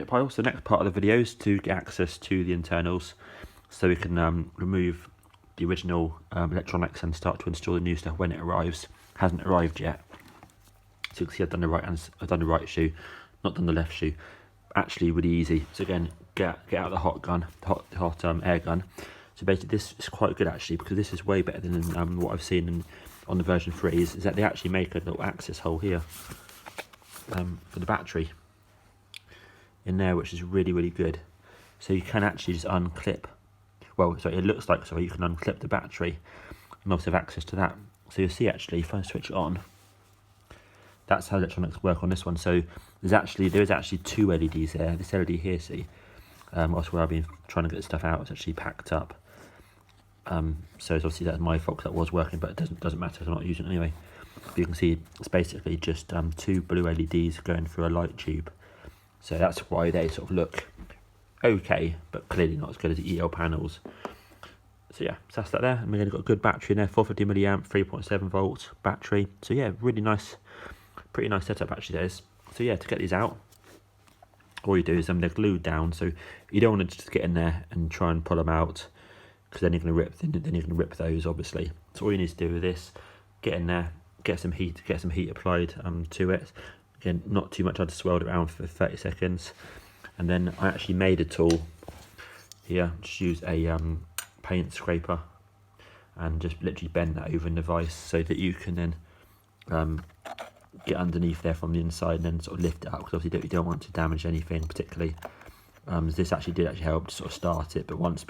Yep, also the next part of the video is to get access to the internals, so we can remove the original electronics and start to install the new stuff when it arrives. Hasn't arrived yet, so you can see I've done the right shoe, not done the left shoe. Actually, really easy. So again, get out the hot air gun. So basically, this is quite good actually, because this is way better than what I've seen on the version 3. Is that they actually make a little access hole here for the battery in there, which is really good. So you can actually just unclip. Well, so it looks like you can unclip the battery and also have access to that. So you'll see actually, if I switch it on, that's how electronics work on this one. So there is actually 2 LEDs there. This LED here, see, also where I've been trying to get the stuff out, it's actually packed up. So it's obviously that's my fault, that was working, but it doesn't matter, I'm not using it anyway. But you can see it's basically just 2 blue LEDs going through a light tube. So that's why they sort of look okay, but clearly not as good as the EL panels. So yeah, so that's that there. And we've got a good battery in there, 450 milliamp, 3.7 volt battery. So yeah, really nice, pretty nice setup actually, that is. So yeah, to get these out, all you do is they're glued down, so you don't want to just get in there and try and pull them out, because then you're going to rip those obviously. So all you need to do with this, get in there, get some heat applied to it. Again, not too much. I just swirled it around for 30 seconds, and then I actually made a tool here. Just use a paint scraper and just literally bend that over in the vise, so that you can then get underneath there from the inside and then sort of lift it up, because obviously you don't want to damage anything particularly. This did help to sort of start it, but once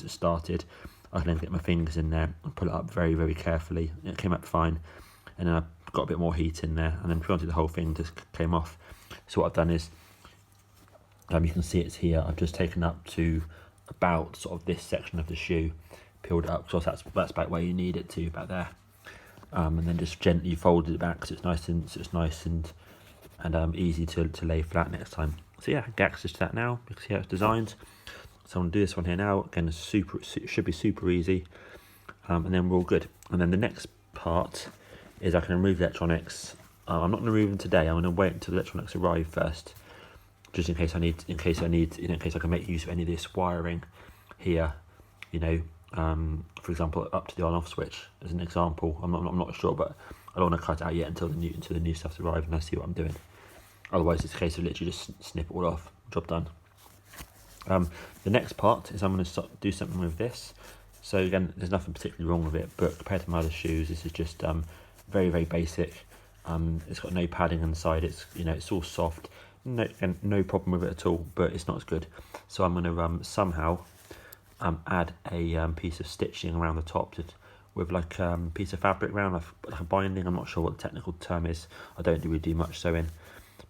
it's started, I can then get my fingers in there and pull it up very carefully. It came up fine, and then I got a bit more heat in there, and then the whole thing just came off. So what I've done is, you can see it's here, I've just taken up to about sort of this section of the shoe, peeled it up, so that's about where you need it to, about there. And then just gently folded it back, so it's nice and easy to lay flat next time. So yeah, get access to that now. You can see how it's designed. So I'm going to do this one here now. Again, it should be super easy, and then we're all good. And then the next part is I can remove the electronics. I'm not going to remove them today. I'm going to wait until the electronics arrive first, just in case I can make use of any of this wiring here. For example, up to the on-off switch as an example. I'm not sure, but I don't want to cut it out yet until the new stuff's arrived and I see what I'm doing. Otherwise, it's a case of literally just snip it all off. Job done. The next part is I'm going to do something with this. So again, there's nothing particularly wrong with it, but compared to my other shoes, this is just very basic. It's got no padding inside. It's all soft. No problem with it at all, but it's not as good. So I'm going to somehow add a piece of stitching around the top with like a piece of fabric around, like a binding. I'm not sure what the technical term is. I don't really do much sewing,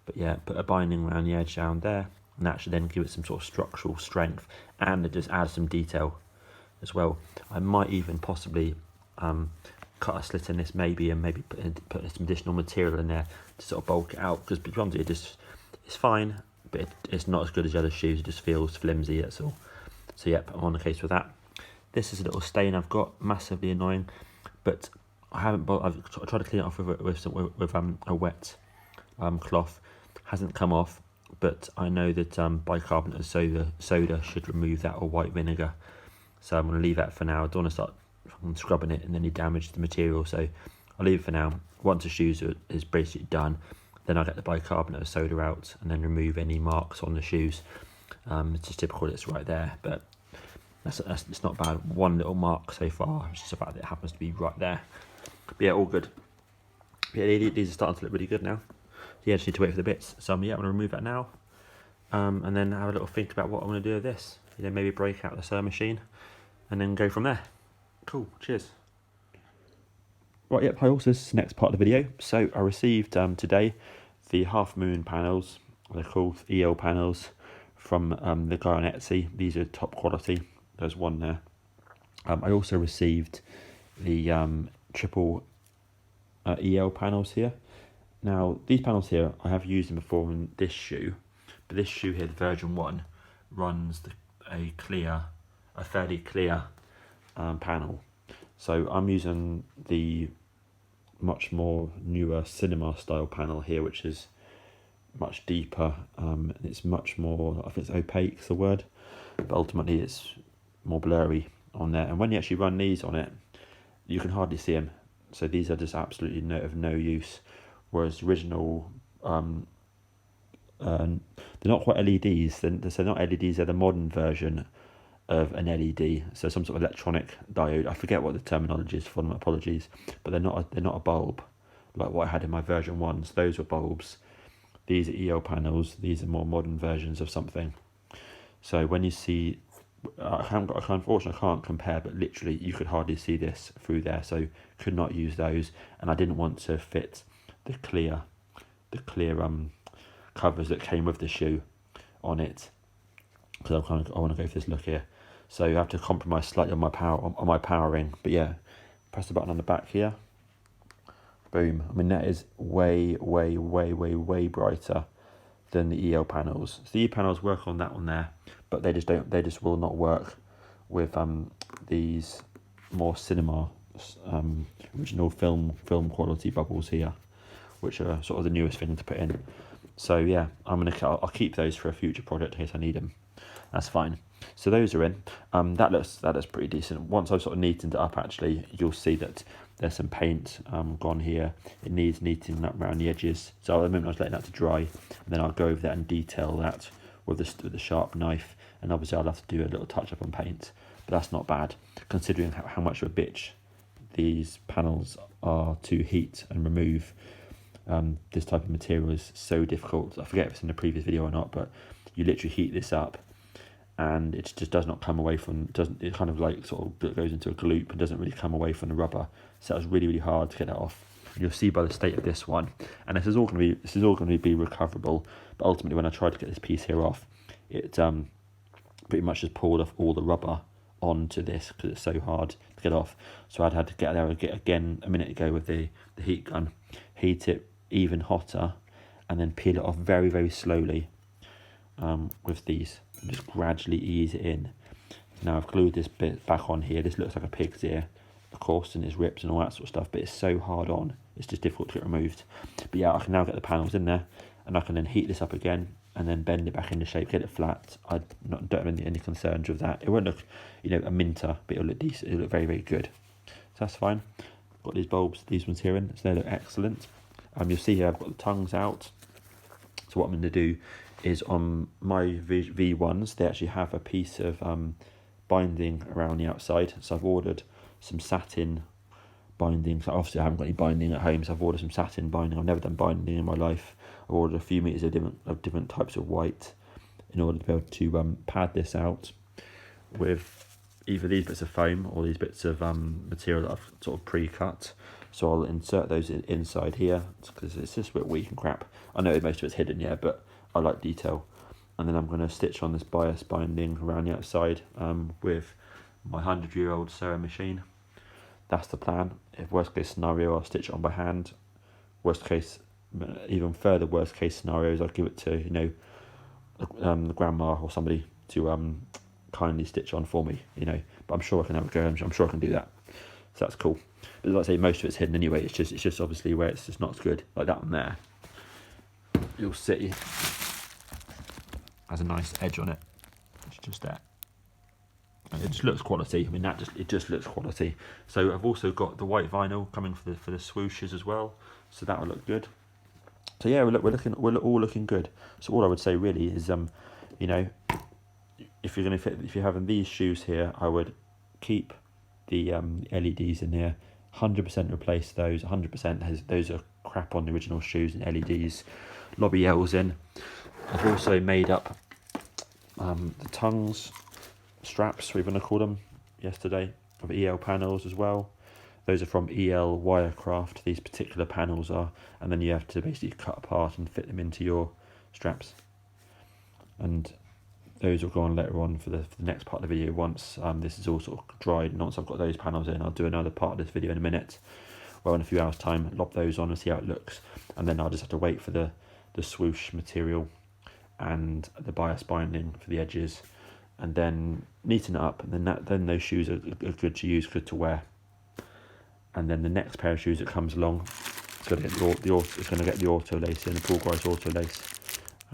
but yeah, put a binding around the edge down there, and that should then give it some sort of structural strength, and it just adds some detail as well. I might even possibly cut a slit in this maybe, and maybe put some additional material in there to sort of bulk it out, because beyond it's fine, but it's not as good as the other shoes. It just feels flimsy, that's all. So yep, I'm on the case with that. This is a little stain I've got, massively annoying, but I haven't. I've tried to clean it off with a wet cloth. Hasn't come off, but I know that bicarbonate of soda should remove that, or white vinegar. So I'm going to leave that for now. I don't want to start scrubbing it and then you damage the material. So I'll leave it for now. Once the shoes is basically done, then I'll get the bicarbonate of soda out and then remove any marks on the shoes. It's just typical, it's right there, but it's not bad. One little mark so far, it's just the fact that it happens to be right there. But yeah, all good. Yeah, these are starting to look really good now. So yeah, just need to wait for the bits. So yeah, I'm going to remove that now, and then have a little think about what I'm going to do with this. Maybe break out the sewing machine and then go from there. Cool, cheers. Right, yep, hi, also this is the next part of the video. So I received today the half moon panels, they're called EL panels, from the guy on Etsy. These are top quality. There's one there. I also received the triple EL panels here. Now these panels here, I have used them before in this shoe, but this shoe here, the version 1, runs a fairly clear panel. So I'm using the much more newer cinema style panel here, which is much deeper. It's much more, I think it's opaque is the word, but ultimately it's more blurry on there. And when you actually run these on it, you can hardly see them. So these are just absolutely of no use. Whereas the original, they're not quite LEDs. They're not LEDs. They're the modern version of an LED. So some sort of electronic diode. I forget what the terminology is for them. Apologies, but they're not a bulb like what I had in my version 1. So those were bulbs. These are EL panels. These are more modern versions of something. So when you see, unfortunately I can't compare, but literally you could hardly see this through there. So could not use those, and I didn't want to fit the clear covers that came with the shoe on it, because I want to go for this look here. So you have to compromise slightly on my powering. But yeah, press the button on the back here. Boom. I mean, that is way brighter than the EL panels. So the EL panels work on that one there, but they just will not work with these more cinema original film quality bubbles here, which are sort of the newest thing to put in. So yeah, I'll keep those for a future project in case I need them. That's fine. So those are in. That looks pretty decent. Once I've sort of neatened it up, actually, you'll see that there's some paint gone here. It needs neatening up around the edges. So at the moment I was letting that to dry, and then I'll go over that and detail that with the sharp knife. And obviously I'll have to do a little touch up on paint, but that's not bad considering how much of a bitch these panels are to heat and remove. This type of material is so difficult. I forget if it's in the previous video or not, but you literally heat this up and it just does not come away from, it kind of like sort of goes into a gloop and doesn't really come away from the rubber. So that was really hard to get that off. You'll see by the state of this one, and this is all going to be recoverable, but ultimately when I tried to get this piece here off, it pretty much just pulled off all the rubber onto this because it's so hard to get off. So I'd had to get there again a minute ago with the heat gun, heat it even hotter, and then peel it off very slowly with these, and just gradually ease it in. Now I've glued this bit back on here. This looks like a pig's ear, of course, and it's ripped and all that sort of stuff, but it's so hard on, it's just difficult to get removed. But yeah, I can now get the panels in there, and I can then heat this up again and then bend it back into shape, get it flat. I don't have any concerns with that. It won't look, a minter, but it'll look decent. It'll look very good. So that's fine. Got these bulbs, these ones here in, so they look excellent. You'll see here I've got the tongues out. So what I'm going to do is on my V1s, they actually have a piece of binding around the outside. So I've ordered some satin binding. So obviously I haven't got any binding at home, so I've ordered some satin binding. I've never done binding in my life. I've ordered a few meters of different types of white in order to be able to pad this out with either these bits of foam or these bits of material that I've sort of pre-cut. So I'll insert those inside here because it's just a bit weak and crap. I know most of it's hidden, yeah, but I like detail. And then I'm going to stitch on this bias binding around the outside with my 100-year-old sewing machine. That's the plan. If worst case scenario, I'll stitch it on by hand. Even further worst case scenarios, I'll give it to the grandma or somebody to kindly stitch on for me. But I'm sure I can have a go. I'm sure I can do that. So that's cool. But like I say, most of it's hidden anyway. It's just obviously where it's just not as good, like that one there. You'll see has a nice edge on it. It's just there. And it just looks quality. I mean, it just looks quality. So I've also got the white vinyl coming for the swooshes as well. So that will look good. So yeah, we're all looking good. So all I would say really is, if you're having these shoes here, I would keep the LEDs in here. 100% replace those. 100%. Those are crap on the original shoes, and LEDs. Lobby L's in. I've also made up the tongues straps, we're going to call them, yesterday, of EL panels as well. Those are from EL Wirecraft, these particular panels are, and then you have to basically cut apart and fit them into your straps. And those will go on later on for the next part of the video once this is all sort of dried, and once I've got those panels in, I'll do another part of this video in a minute, well, in a few hours time, lob those on and see how it looks, and then I'll just have to wait for the swoosh material and the bias binding for the edges, and then neaten it up, and then those shoes are good to use, good to wear. And then the next pair of shoes that comes along, it's going to get the auto lace in, the full price auto lace.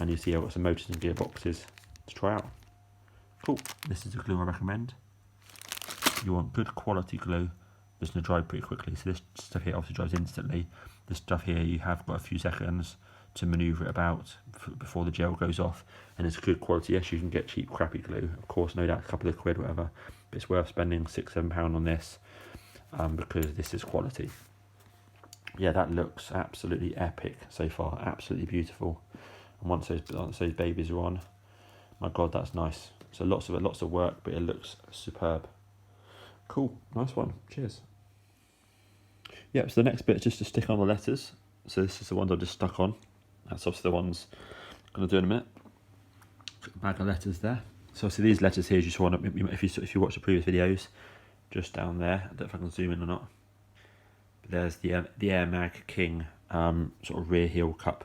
And you see I've got some motors and gearboxes to try out. Cool, this is the glue I recommend. You want good quality glue that's going to dry pretty quickly. So this stuff here obviously dries instantly. This stuff here you have got a few seconds to manoeuvre it about before the gel goes off, and it's good quality. Yes, you can get cheap crappy glue, of course, no doubt, a couple of quid, whatever, but it's worth spending £6-7 on this because this is quality. Yeah, that looks absolutely epic so far, absolutely beautiful. And once those babies are on, my god, that's nice. So lots of work, but it looks superb. Cool, nice one, cheers. Yep, so the next bit is just to stick on the letters. So this is the ones I've just stuck on. That's obviously the ones I'm going to do in a minute. Got a bag of letters there. So obviously these letters here, you just want to, if you watch the previous videos, just down there. I don't know if I can zoom in or not. But there's the Air Mag King sort of rear heel cup,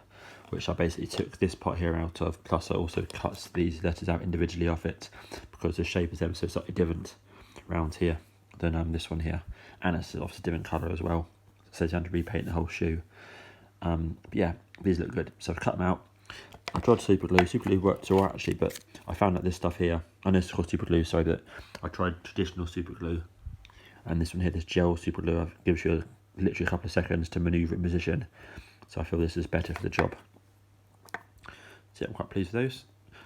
which I basically took this part here out of. Plus I also cut these letters out individually off it because the shape is ever so slightly different around here than this one here, and it's obviously different colour as well. So you have to repaint the whole shoe. But yeah, these look good. So I've cut them out. I tried super glue. Super glue worked alright actually, but I found that this stuff here, I know it's called super glue, so that I tried traditional super glue, and this one here, this gel super glue, gives you literally a couple of seconds to manoeuvre in position. So I feel this is better for the job. So yeah, I'm quite pleased with those.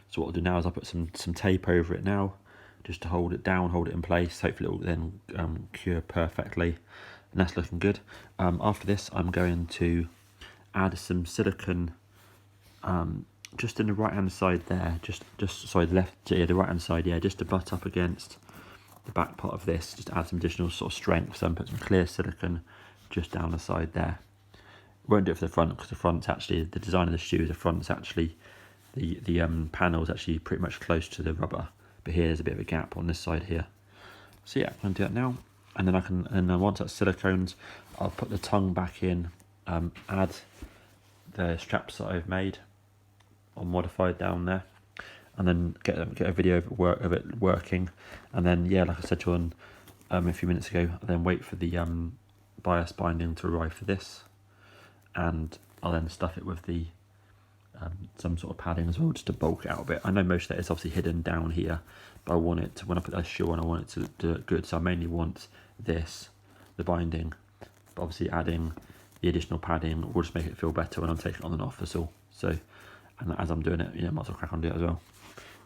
So what I'll do now is I'll put some tape over it now, just to hold it down, hold it in place. Hopefully it will then cure perfectly, and that's looking good. After this, I'm going to add some silicone just in the right hand side there, just sorry, the left, yeah, the right hand side, yeah, just to butt up against the back part of this, just to add some additional sort of strength. So I'm putting some clear silicone just down the side there. Won't do it for the front because the front's actually, the design of the shoe, the front's actually, the panel is actually pretty much close to the rubber, but here there's a bit of a gap on this side here. So yeah, I'm going to do that now, and then once that's siliconed, I'll put the tongue back in, add the straps that I've made or modified down there, and then get a video of it working, and then yeah, like I said to you a few minutes ago, then wait for the bias binding to arrive for this, and I'll then stuff it with the some sort of padding as well, just to bulk it out a bit. I know most of that is obviously hidden down here, but I want it to, when I put that shoe on, I want it to do it good. So I mainly want this, the binding, but obviously adding the additional padding will just make it feel better when I'm taking it on and off, that's all. So, and as I'm doing it, you know, might as well crack on and do it as well.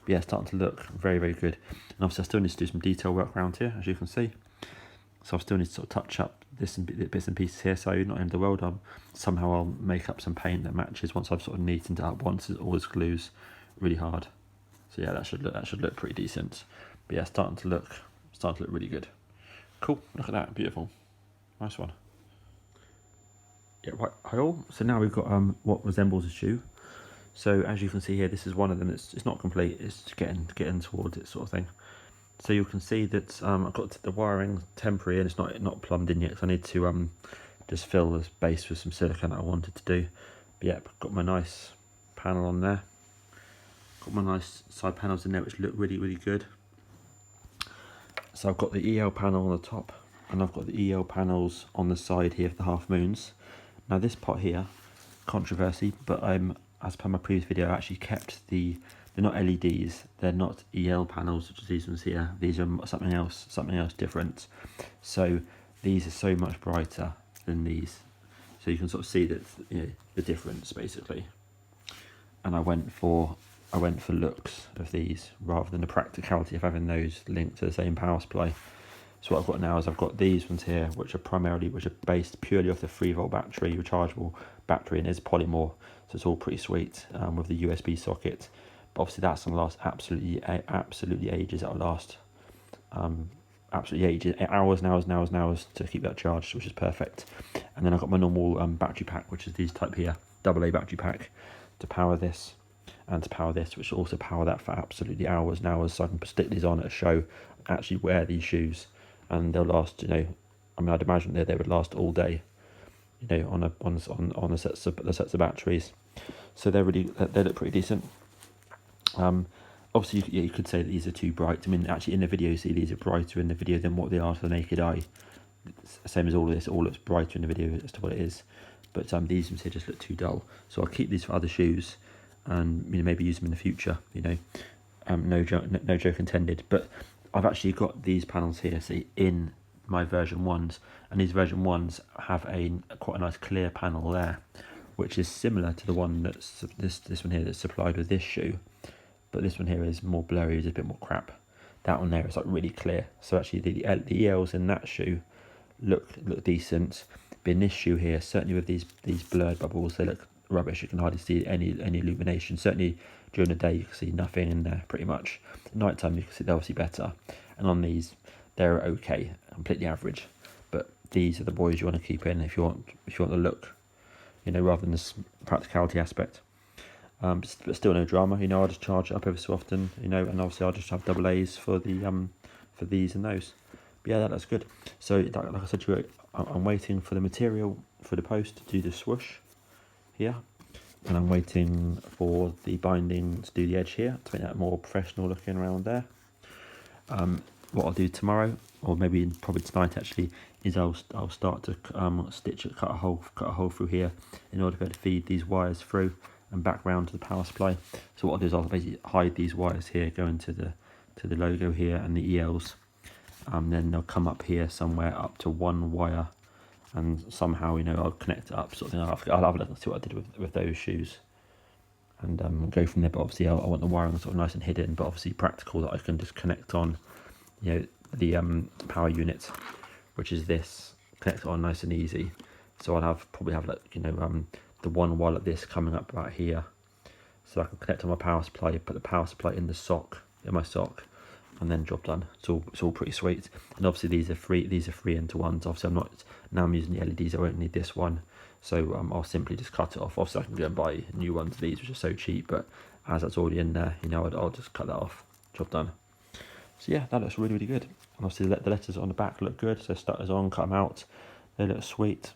But yeah, it's starting to look very, very good. And obviously I still need to do some detail work around here, as you can see. So I still need to sort of touch up this and bits and pieces here, so not end of the world. Somehow I'll make up some paint that matches once I've sort of neatened it up, once all this glue's really hard. So yeah, that should look pretty decent. But yeah, starting to look really good. Cool, look at that, beautiful, nice one. Yeah, right, hi all. So now we've got what resembles a shoe. So as you can see here, this is one of them. It's not complete. It's getting towards it, sort of thing. So you can see that I've got the wiring temporary and it's not plumbed in yet. So I need to just fill this base with some silicone that I wanted to do. But yeah, got my nice panel on there. Got my nice side panels in there, which look really, really good. So I've got the EL panel on the top, and I've got the EL panels on the side here for the half moons. Now this part here, controversy, but as per my previous video, I actually kept they're not LEDs, they're not EL panels, such as these ones here. These are something else different. So these are so much brighter than these. So you can sort of see that, you know, the difference basically. And I went for looks of these rather than the practicality of having those linked to the same power supply. So what I've got now is I've got these ones here, which are based purely off the 3-volt battery, rechargeable battery, and it's polymorph, so it's all pretty sweet with the USB socket. But obviously that's going to last absolutely ages. That'll last absolutely ages, hours and hours to keep that charged, which is perfect. And then I've got my normal battery pack, which is these type here, AA battery pack, to power this and to power this, which will also power that for absolutely hours and hours. So I can stick these on at a show, actually wear these shoes, and they'll last, you know, I mean, I'd imagine they would last all day, you know, on the sets of batteries. So they look pretty decent. Obviously you could say that these are too bright. I mean, actually in the video you see these are brighter in the video than what they are to the naked eye. Same as all of this, all looks brighter in the video as to what it is. But these ones here just look too dull. So I'll keep these for other shoes, and maybe use them in the future. No joke intended. But I've actually got these panels here, see, in my version 1s, and these version 1s have quite a nice clear panel there, which is similar to the one that's this one here that's supplied with this shoe, but this one here is more blurry, is a bit more crap. That one there is like really clear. So actually the ELs in that shoe look decent, but in this shoe here, certainly with these blurred bubbles, they look rubbish. You can hardly see any illumination. Certainly during the day you can see nothing in there pretty much. At night time you can see they're obviously better, and on these they're okay, completely average. But these are the boys you want to keep in if you want the look, rather than this practicality aspect. But still no drama. I'll just charge it up every so often. And obviously I'll just have double A's for for these and those. But yeah, that's good. So like I said to you, I'm waiting for the material for the post to do the swoosh here, and I'm waiting for the binding to do the edge here to make that more professional looking around there. What I'll do tomorrow, or maybe probably tonight actually, is I'll start to cut a hole through here in order to be able to feed these wires through and back round to the power supply. So what I'll do is I'll basically hide these wires here going to the logo here and the ELs. Then they'll come up here somewhere up to one wire, and somehow I'll connect it up, sort of thing. I'll have a look and see what I did with those shoes, and go from there. But obviously I want the wiring sort of nice and hidden, but obviously practical, that I can just connect on the power unit, which is this, connect on nice and easy. So I'll probably have the one wire like this coming up about here, so I can connect on my power supply, put the power supply in my sock, and then job done. It's all pretty sweet. And obviously these are 3-into-1s. Obviously I'm using the LEDs, I won't need this one, so I'll simply just cut it off. Obviously I can go and buy new ones of these, which are so cheap, but as that's already in there, I'll just cut that off, job done. So yeah, that looks really, really good. And obviously the letters on the back look good, so stutters on, cut them out, they look sweet.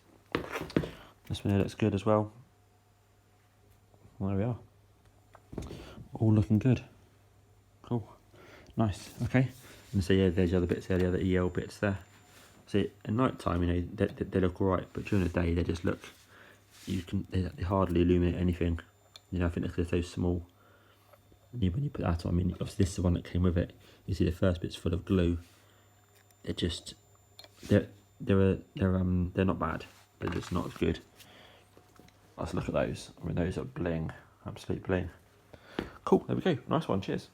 This one here looks good as well. Well, there we are, all looking good. Cool, nice. Okay, and so yeah, there's the other bits there, the other EL bits there. See, at night time, they look alright, but during the day they just look, they hardly illuminate anything. I think they're so small. When you put that on, obviously this is the one that came with it. You see the first bit's full of glue. They're not bad, but it's not as good. Let's look at those. Those are bling, absolute bling. Cool, there we go. Nice one, cheers.